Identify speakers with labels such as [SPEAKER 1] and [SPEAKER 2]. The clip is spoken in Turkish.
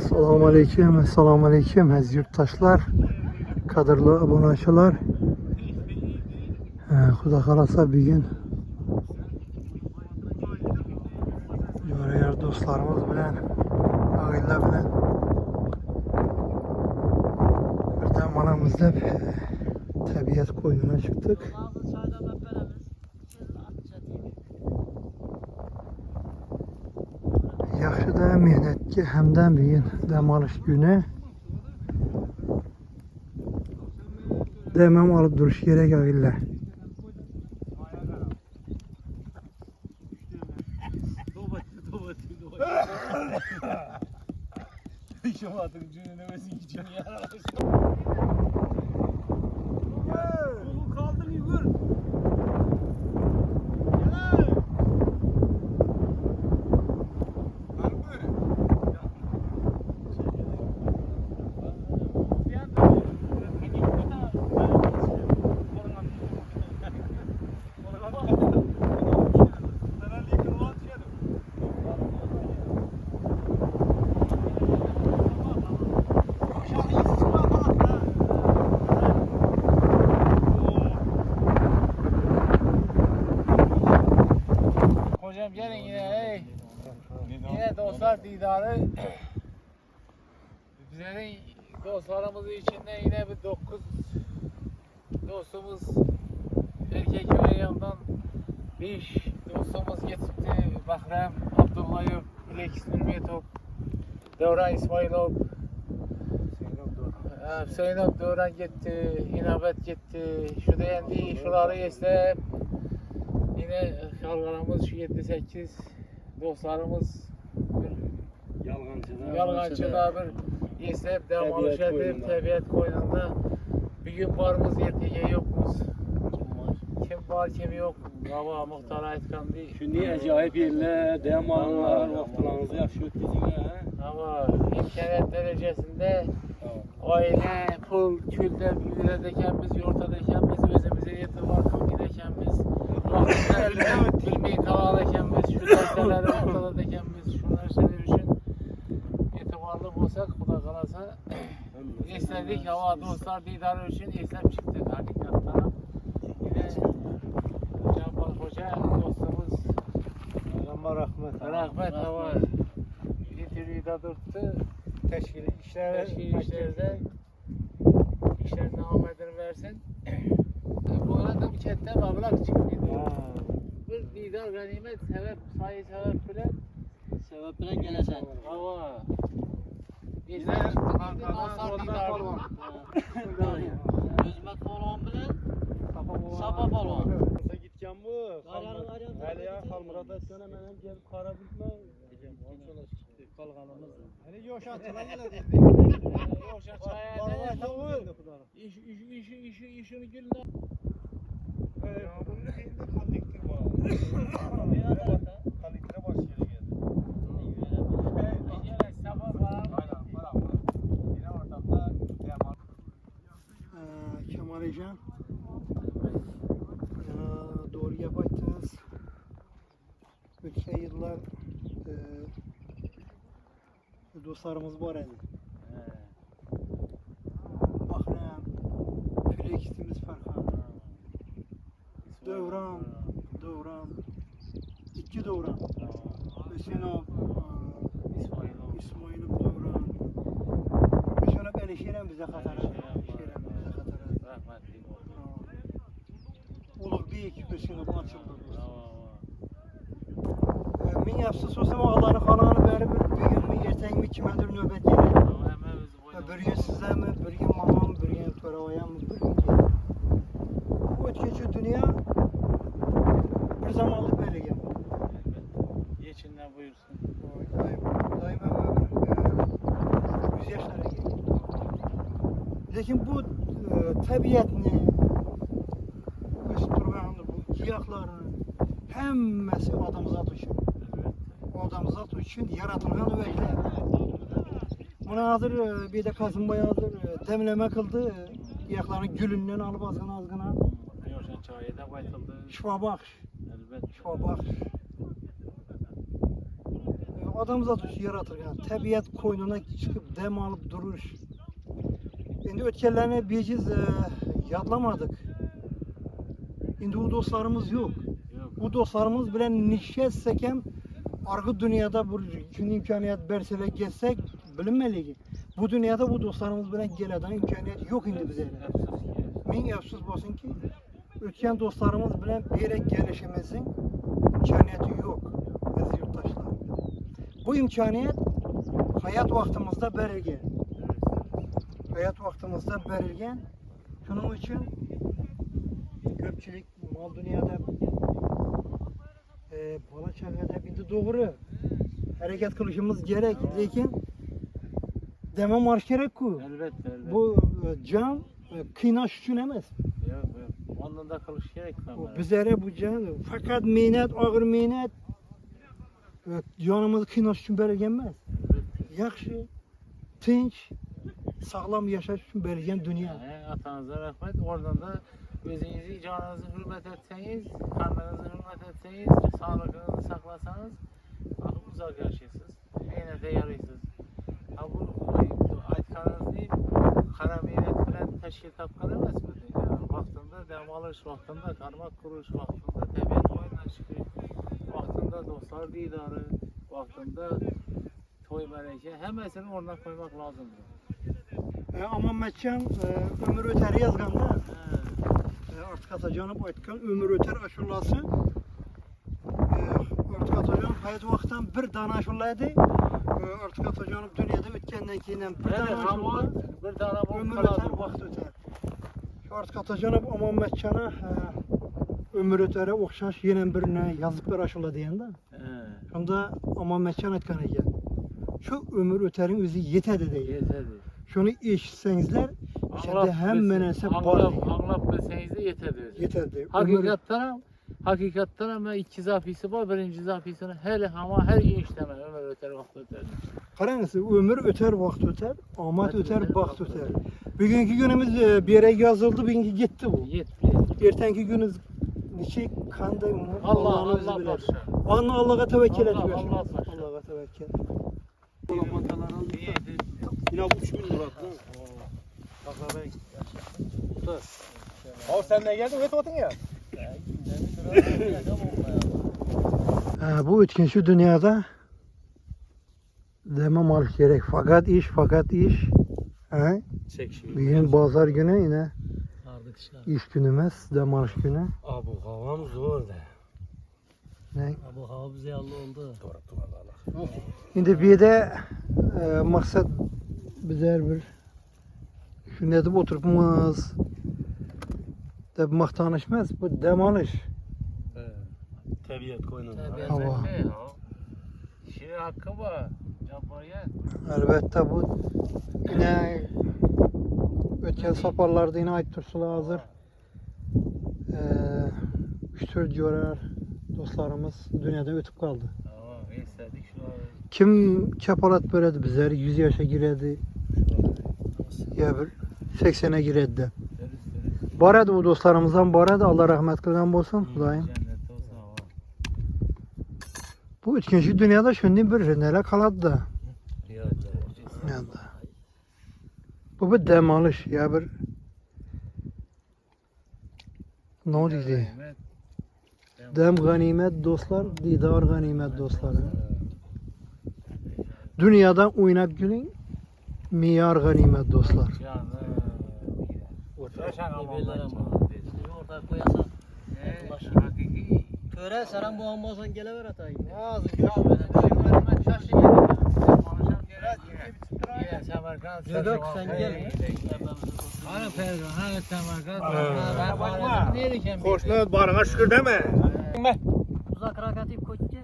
[SPEAKER 1] Selamun Aleyküm əziz yurttaşlar, kadrlı abonaçılar. Xuda xalasa bir gün görəyər dostlarımız bilen, ailə bilen birdən manamızda təbiət qoynuna çıxdıq. Yaxşı da mehnətki həmdən bir gün dəm alış günü. Demem alıp duruş gerek ağırlar.
[SPEAKER 2] Şamatın cününemesin için yaralar. Yolu kaldır yugur. Hocam gelin yine yine dostlar didarı bizlerin dostlarımız içinde yine bir 9 dostumuz erkek ve yandan 5 dostumuz getirdi. Bahrem Abdullayev, Bilek Nurmetov, Devran İsmailov, Hüseyinov Devran gitti, İnabet gitti. Şu deyendi şuları eslep yine şalgaramız şu 7-8 dostlarımız yalgancıda bir eslep devam alışadır təbiət koynunda. Bir gün varımız erkeğe yokmuz. Kim var kim yok. Hava muhtar aytkan değil.
[SPEAKER 3] Şu niye acayip yerler, dem alanlar, vaxtlarınızı yaxşı ötdüzünə.
[SPEAKER 2] Ama imkaniyet derecesinde aile, pul, külde büyüledeken biz, yurtadeken biz, özümüze etibar kılgideken biz, bilmeyi kaladeken biz, şu derseleri ortadadeken biz, şu derseler için etibarlı olsak, Xuda kalasa istedik hava dostlar didarı için eslep çıktık hakikaten. Yine Cabbar Hoca dostumuz rahmet hava Litrida tuttu. Teşkil işlerde işlerine ahmetini versin. Bu arada bir chatten mablag çıktı. Bir didar ganimet sebep sayı sebep
[SPEAKER 3] bilen gelesen.
[SPEAKER 2] Hava. İzler çıktı. Dostlar didar.
[SPEAKER 3] Özmek balon bilen Sapa balon.
[SPEAKER 4] Gitken bu. Hele ya Kalmurada sana menem gelip kara bitme. Kalganımız. Hani yoşan çılamına dedi.
[SPEAKER 2] Yoşan çayada. İşini gülüne.
[SPEAKER 4] Ya bunun elinde kaldiktir var. Kaldiktere başlıyor geldi.
[SPEAKER 1] Kemal Ecan doğru yapaydınız. Bütün yıllar dostlarımız var yani. Bahrem, Fülekistimiz Farhan, Devran, iki Devran, Hüseyinov, İsmailov Devran. Şuna böyle şeyler bize katarak. Uluq büyük Hüseyinov açıldı. Min yapsız olsam Allah'ın halanı beri bir gün mi ertəng mi kimədir növbət gelir. Bir gün sizə mi, bir gün mamam, bir gün Toravaya mı, bir gün gelir. Bu ötkeçi dünya bir zamanlı böyle gelir.
[SPEAKER 2] Geçinden buyursun.
[SPEAKER 1] Daima ömür 100 yaşlara gelir. Lakin bu təbiətini, östürməni, bu giyaklarını həmməsi adamzat üçün. Adamzat üçün yaratılған öbəklər. Buna hazır bir de Kasımbay hazır demleme kıldı. Giyaklarını gülündən alıp azgına.
[SPEAKER 2] Yoşan çayda baytıldı.
[SPEAKER 1] Şifa baxş.
[SPEAKER 2] Elbette.
[SPEAKER 1] Şifa baxş. Adam zat yaratırken təbiət qoynuna çıxıb dəm alıb durur. İndi ötkənlərini biz yadlamadık. İndi bu dostlarımız yok. Bu dostlarımız bilen nişə səkem argı dünyada bir gün imkaniyet berseler geçsek bilinmeli ki. Bu dünyada bu dostlarımız bilen geleden imkaniyet yok indi bize. Min əfsus olsun ki ötken dostlarımız bilen bir yere gelişimizin imkaniyeti yok. Aziz yurttaşlar. Bu imkaniyet hayat vaktimizde verilgen. Hayat vaktimizde verilgen. Şunun için köpçülük mal dünyada bala çağada bindi doğru. Hareket kılışımız gerek. Lakin deme marş gerek ku.
[SPEAKER 2] Elbette, elbette.
[SPEAKER 1] Bu can kıynaş için emez.
[SPEAKER 2] Yok, yok. Ondan da kılış gerek mi?
[SPEAKER 1] Bizlere bu can fakat minnet, ağır minnet canımızı kıynaş için belirgenmez. Yaxşı, tinç, sağlam yaşaş için belirgen dünya.
[SPEAKER 2] Atanıza rahmet. Oradan da özünüzü, canınızı hürmet etseniz, karnınızı hürmet etseniz, sağlığınızı saklasanız uzak yaşarsınız. Eynete yarıysınız. Ha bu aytkanınız değil, kara meyvet bilen teşkil tapkan emez mi? Yani vaktinde dem alış, vaktinde karmak kuruş, vaktinde təbiət oyuna çıkış, vaktinde dostlar didarı, vaktinde toy mələkə, həməsini oradan koymak lazımdır.
[SPEAKER 1] Ama Mətcan ömür öteri yazganda artık Atacan'ı aytkan ömür öter aşurlası artık Atacan hayat vaktan bir tane aşurlaydı artık Atacan'ı dünyada ötkenden keyin bir tane aşurla
[SPEAKER 2] Bir tane
[SPEAKER 1] ömür
[SPEAKER 2] bu
[SPEAKER 1] öter vakt öter. Şu artık Atacan'ı aman Mətcan'a ömür ötere okşaş yine birine yazıp bir aşurla diyende şunda aman Mətcan aytkan ekan şu ömür öterin özü yetedi değil.
[SPEAKER 2] Yetedi.
[SPEAKER 1] Şunu işitsengizler içinde hemen ise var.
[SPEAKER 2] Anlap bilseniz de yetedi.
[SPEAKER 1] Yeterli.
[SPEAKER 2] Hakikatten ama iki zafisi var. Birinci zafisini hele ama her gün işleme. Ömür öter, vakt öter.
[SPEAKER 1] Karanlısı ömür öter, vakt öter, amat öter, vakt öter. Bugünkü günümüz bir yere yazıldı, bugünkü gitti bu.
[SPEAKER 2] Yetti.
[SPEAKER 1] Ertenki günümüz niçi kandı onu.
[SPEAKER 2] Allah başa.
[SPEAKER 1] Allah'a tevekkül et.
[SPEAKER 2] Allah başa.
[SPEAKER 1] Allah'a tevekkül.
[SPEAKER 4] Yine 3000 lira attı. Abi sen ne geldin? Öt otun ya.
[SPEAKER 1] Bu üçüncü dünyada demem alış gerek. Fakat iş. Bugün pazar günü yine iş günümüz, dem alış günü.
[SPEAKER 3] Abi havam zor da.
[SPEAKER 1] Ne?
[SPEAKER 4] Bu hava bize yallı oldu.
[SPEAKER 1] Şimdi bir de maksat bizler bir şu ne de oturmamız da maktanışmaz bu demalış.
[SPEAKER 3] Təbiət qoynunda.
[SPEAKER 1] Hava.
[SPEAKER 2] Şey hakkı var. Yapmaya.
[SPEAKER 1] Elbette bu yine ötken saparlarda yine ait tursular hazır. 3-4 yorar dostlarımız dünyada ötüp kaldı.
[SPEAKER 2] Tamam, istedik şu an.
[SPEAKER 1] Kim kepalat veredi bizler 100 yaşa giredi ya bir 80'e giredi. Baradı bu dostlarımızdan baradı. Allah rahmet kılgan olsun Hudayım.
[SPEAKER 2] Cennette olsun hava.
[SPEAKER 1] Bu üçüncü dünyada şimdi bir neler kaladı da. Yani. Bu bir demalış ya bir ne oldu? Dem ganimet dostlar, didar ganimet dostlar. Dünyadan oynap gülün, miyar ganimet dostlar.
[SPEAKER 4] Orada koyasan.
[SPEAKER 2] Hakiki.
[SPEAKER 4] Töre sen bu ambasan gelever atayım.
[SPEAKER 1] Ağzı
[SPEAKER 4] Yok sen gel.
[SPEAKER 2] Ana Ferdo, ana Samarkand.
[SPEAKER 4] Koşma barına şükür deme.
[SPEAKER 5] Uzak rakatip koçça